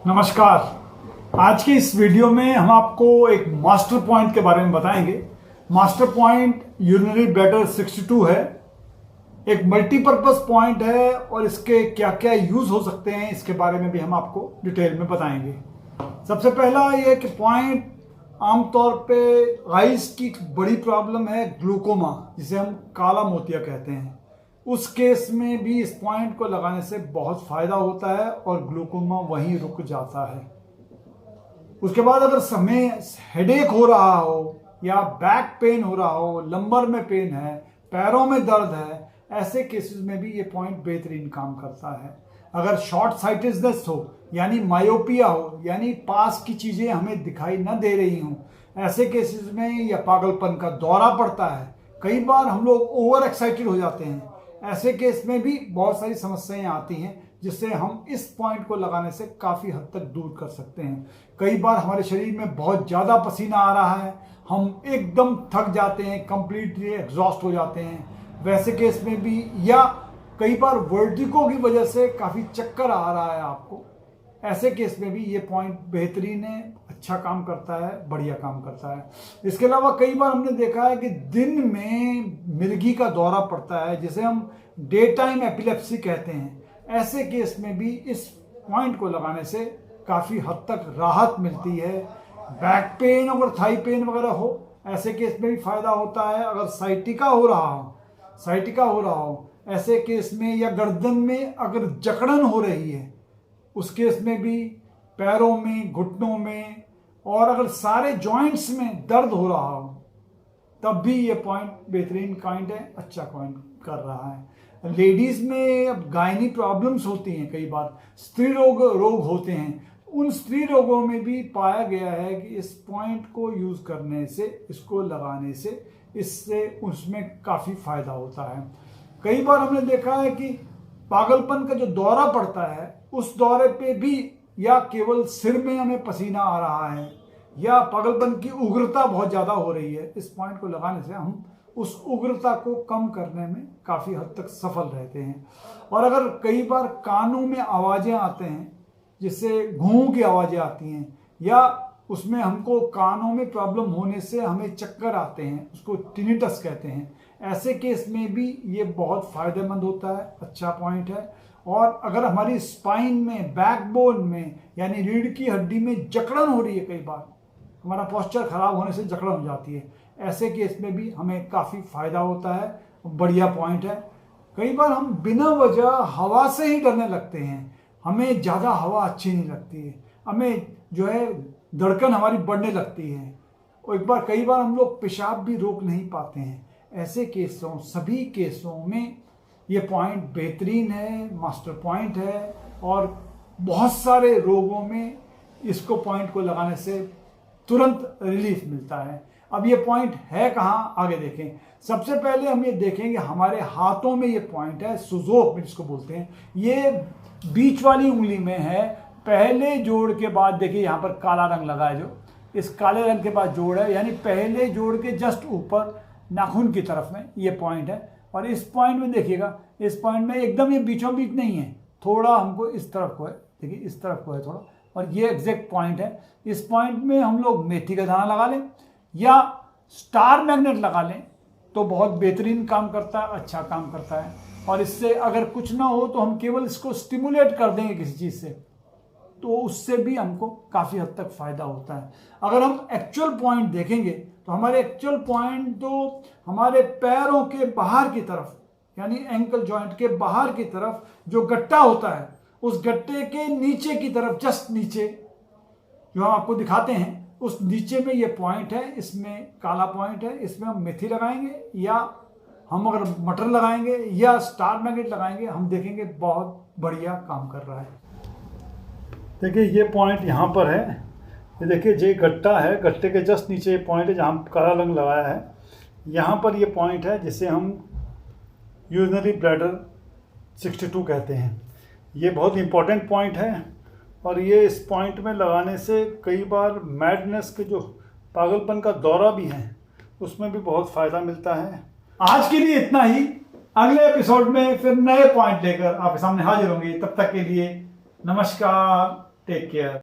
नमस्कार। आज की इस वीडियो में हम आपको एक मास्टर पॉइंट के बारे में बताएंगे। मास्टर पॉइंट यूरिनरी ब्लैडर 62 है, एक मल्टीपर्पज पॉइंट है और इसके क्या क्या यूज हो सकते हैं इसके बारे में भी हम आपको डिटेल में बताएंगे। सबसे पहला ये कि पॉइंट आमतौर पे आइज की बड़ी प्रॉब्लम है ग्लूकोमा, जिसे हम काला मोतिया कहते हैं। उस केस में भी इस पॉइंट को लगाने से बहुत फायदा होता है और ग्लूकोमा वहीं रुक जाता है। उसके बाद अगर समय हेडेक हो रहा हो या बैक पेन हो रहा हो, लंबर में पेन है, पैरों में दर्द है, ऐसे केसेस में भी ये पॉइंट बेहतरीन काम करता है। अगर शॉर्ट साइटेडनेस हो यानी मायोपिया हो, यानी पास की चीजें हमें दिखाई न दे रही हों, ऐसे केसेस में या पागलपन का दौरा पड़ता है, कई बार हम लोग ओवर एक्साइटेड हो जाते हैं, ऐसे केस में भी बहुत सारी समस्याएं आती हैं जिससे हम इस पॉइंट को लगाने से काफ़ी हद तक दूर कर सकते हैं। कई बार हमारे शरीर में बहुत ज़्यादा पसीना आ रहा है, हम एकदम थक जाते हैं, कंप्लीटली एग्जॉस्ट हो जाते हैं, वैसे केस में भी, या कई बार वर्टिगो की वजह से काफ़ी चक्कर आ रहा है आपको, ऐसे केस में भी ये पॉइंट बेहतरीन है, अच्छा काम करता है, बढ़िया काम करता है। इसके अलावा कई बार हमने देखा है कि दिन में मिर्गी का दौरा पड़ता है, जिसे हम डे टाइम एपिलेप्सी कहते हैं। ऐसे केस में भी इस पॉइंट को लगाने से काफ़ी हद तक राहत मिलती है। बैक पेन और थाई पेन वगैरह हो, ऐसे केस में भी फायदा होता है। अगर साइटिका हो रहा हो ऐसे केस में, या गर्दन में अगर जकड़न हो रही है उस केस में भी, पैरों में, घुटनों में, और अगर सारे जॉइंट्स में दर्द हो रहा हो तब भी ये पॉइंट बेहतरीन पॉइंट है, अच्छा पॉइंट कर रहा है। लेडीज में अब गायनी प्रॉब्लम्स होती हैं, कई बार स्त्री रोग होते हैं, उन स्त्री रोगों में भी पाया गया है कि इस पॉइंट को यूज करने से, इसको लगाने से, इससे उसमें काफ़ी फायदा होता है। कई बार हमने देखा है कि पागलपन का जो दौरा पड़ता है उस दौरे पे भी, या केवल सिर में हमें पसीना आ रहा है, या पागलपन की उग्रता बहुत ज़्यादा हो रही है, इस पॉइंट को लगाने से हम उस उग्रता को कम करने में काफ़ी हद तक सफल रहते हैं। और अगर कई बार कानों में आवाज़ें आते हैं, जिससे घूं की आवाज़ें आती हैं, या उसमें हमको कानों में प्रॉब्लम होने से हमें चक्कर आते हैं, उसको टिनिटस कहते हैं, ऐसे केस में भी ये बहुत फ़ायदेमंद होता है, अच्छा पॉइंट है। और अगर हमारी स्पाइन में, बैकबोन में, यानी रीढ़ की हड्डी में जकड़न हो रही है, कई बार हमारा पोस्चर खराब होने से जकड़न हो जाती है, ऐसे केस में भी हमें काफ़ी फायदा होता है, बढ़िया पॉइंट है। कई बार हम बिना वजह हवा से ही डरने लगते हैं, हमें ज़्यादा हवा अच्छी नहीं लगती है, हमें जो है धड़कन हमारी बढ़ने लगती है, और कई बार हम लोग पेशाब भी रोक नहीं पाते हैं। ऐसे केसों, सभी केसों में ये पॉइंट बेहतरीन है, मास्टर पॉइंट है, और बहुत सारे रोगों में इसको पॉइंट को लगाने से तुरंत रिलीफ मिलता है। अब ये पॉइंट है कहाँ, आगे देखें। सबसे पहले हम ये देखेंगे हमारे हाथों में ये पॉइंट है, सुजोक जिसको बोलते हैं, ये बीच वाली उंगली में है, पहले जोड़ के बाद देखिए यहाँ पर काला रंग लगा है, जो इस काले रंग के बाद जोड़ है, यानी पहले जोड़ के जस्ट ऊपर नाखून की तरफ में ये पॉइंट है। और इस पॉइंट में देखिएगा, इस पॉइंट में एकदम ये बीचों बीच नहीं है, थोड़ा हमको इस तरफ को है, देखिए इस तरफ को है थोड़ा, और ये एग्जैक्ट पॉइंट है। इस पॉइंट में हम लोग मेथी का दाना लगा लें या स्टार मैग्नेट लगा लें तो बहुत बेहतरीन काम करता है, अच्छा काम करता है। और इससे अगर कुछ ना हो तो हम केवल इसको स्टिमुलेट कर देंगे किसी चीज़ से, तो उससे भी हमको काफ़ी हद तक फ़ायदा होता है। अगर हम एक्चुअल पॉइंट देखेंगे तो हमारे एक्चुअल पॉइंट तो हमारे पैरों के बाहर की तरफ, यानी एंकल जॉइंट के बाहर की तरफ जो गट्टा होता है, उस गट्टे के नीचे की तरफ, जस्ट नीचे जो हम आपको दिखाते हैं, उस नीचे में ये पॉइंट है, इसमें काला पॉइंट है, इसमें हम मेथी लगाएंगे, या हम अगर मटर लगाएंगे या स्टार मैग्नेट लगाएंगे, हम देखेंगे बहुत बढ़िया काम कर रहा है। देखिए ये पॉइंट यहाँ पर है, ये देखिए जो गट्टा है, गट्टे के जस्ट नीचे ये पॉइंट है जहाँ काला रंग लगाया है, यहाँ पर ये पॉइंट है जिसे हम यूरिनरी ब्लैडर 62 कहते हैं। ये बहुत इंपॉर्टेंट पॉइंट है, और ये इस पॉइंट में लगाने से कई बार मैडनेस के जो पागलपन का दौरा भी है उसमें भी बहुत फ़ायदा मिलता है। आज के लिए इतना ही, अगले एपिसोड में फिर नए पॉइंट लेकर आपके सामने हाजिर होंगे। तब तक के लिए नमस्कार। Take care.